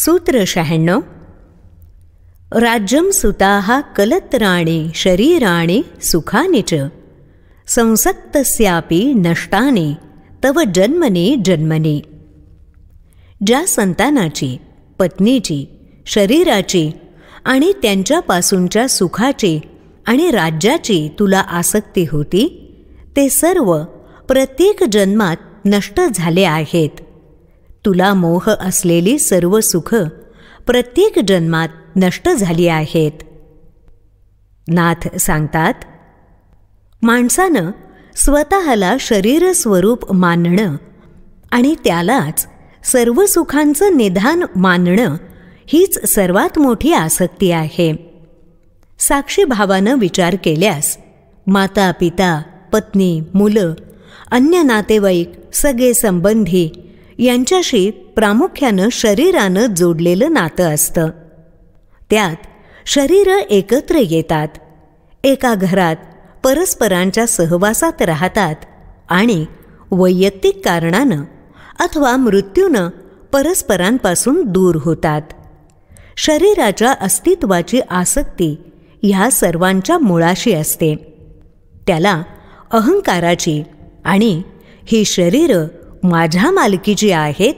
सूत्र 96. राज्यं सुताः कलत्राणि शरीराणि सुखानि च संसक्तस्यापि नष्टानि तव जन्मनि जन्मनि. ज्या संतानाची, पत्नीची, शरीराची आणि त्यांच्यापासूनच्या सुखाची आणि राज्याची तुला आसक्ती होती, ते सर्व प्रत्येक जन्मात नष्ट झाले आहेत. तुला मोह असलेली सर्व सुख प्रत्येक जन्मात नष्ट झाली आहेत. नाथ सांगतात, माणसानं स्वतःला शरीर स्वरूप मानणं आणि त्यालाच सर्व सुखांचं निधान मानणं हीच सर्वात मोठी आसक्ती आहे. साक्षी भावानं विचार केल्यास माता पिता, पत्नी, मुलं, अन्य नातेवाईक, सगळे संबंधी यांच्याशी प्रामुख्यानं शरीरानं जोडलेलं नातं असतं. त्यात शरीर एकत्र येतात, एका घरात परस्परांच्या सहवासात राहतात आणि वैयक्तिक कारणानं अथवा मृत्यूनं परस्परांपासून दूर होतात. शरीराच्या अस्तित्वाची आसक्ती ह्या सर्वांच्या मुळाशी असते. त्याला अहंकाराची आणि ही शरीरं माझ्या मालकीची आहेत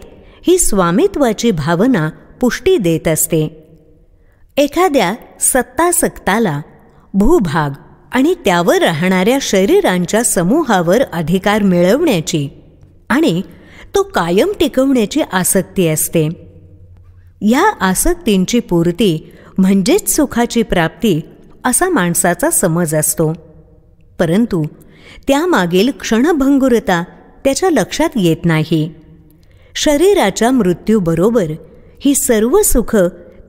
ही स्वामित्वाची भावना पुष्टी देत असते. एखाद्या सत्तासक्ताला भूभाग आणि त्यावर राहणाऱ्या शरीरांच्या समूहावर अधिकार मिळवण्याची आणि तो कायम टिकवण्याची आसक्ती असते. या आसक्तींची पूर्ती म्हणजेच सुखाची प्राप्ती असा माणसाचा समज असतो. परंतु त्यामागील क्षणभंगुरता त्याच्या लक्षात येत नाही. शरीराच्या मृत्यूबरोबर ही सर्व सुख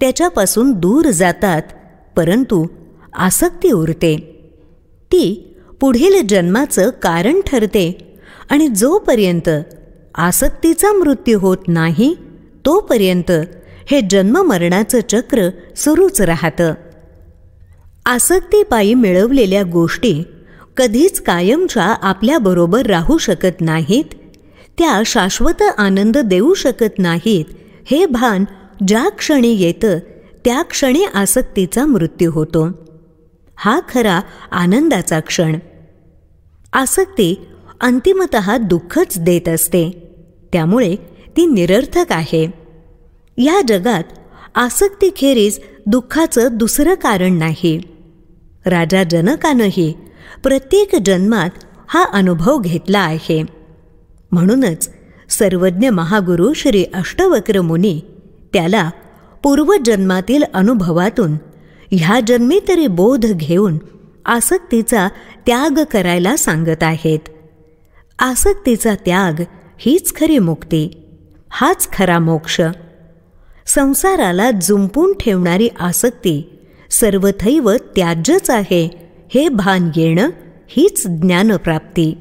त्याच्यापासून दूर जातात, परंतु आसक्ती उरते. ती पुढील जन्माचं कारण ठरते आणि जोपर्यंत आसक्तीचा मृत्यू होत नाही तोपर्यंत हे जन्ममरणाचं चक्र सुरूच राहतं. आसक्तीपायी मिळवलेल्या गोष्टी कधीच कायमच्या आपल्याबरोबर राहू शकत नाहीत, त्या शाश्वत आनंद देऊ शकत नाहीत. हे भान ज्या क्षणी येतं त्या क्षणी आसक्तीचा मृत्यू होतो. हा खरा आनंदाचा क्षण. आसक्ती अंतिमतः दुःखच देत असते, त्यामुळे ती निरर्थक आहे. या जगात आसक्तीखेरीज दुःखाचं दुसरं कारण नाही. राजा जनकानंही प्रत्येक जन्मात हा अनुभव घेतला आहे. म्हणूनच सर्वज्ञ महागुरु श्री अष्टवक्र मुनी त्याला पूर्वजन्मातील अनुभवातून ह्या जन्मी तरी बोध घेऊन आसक्तीचा त्याग करायला सांगत आहेत. आसक्तीचा त्याग हीच खरी मुक्ती, हाच खरा मोक्ष. संसाराला जुंपून ठेवणारी आसक्ती सर्वथैव त्याज्यच आहे हे भान येणं हीच ज्ञानप्राप्ती.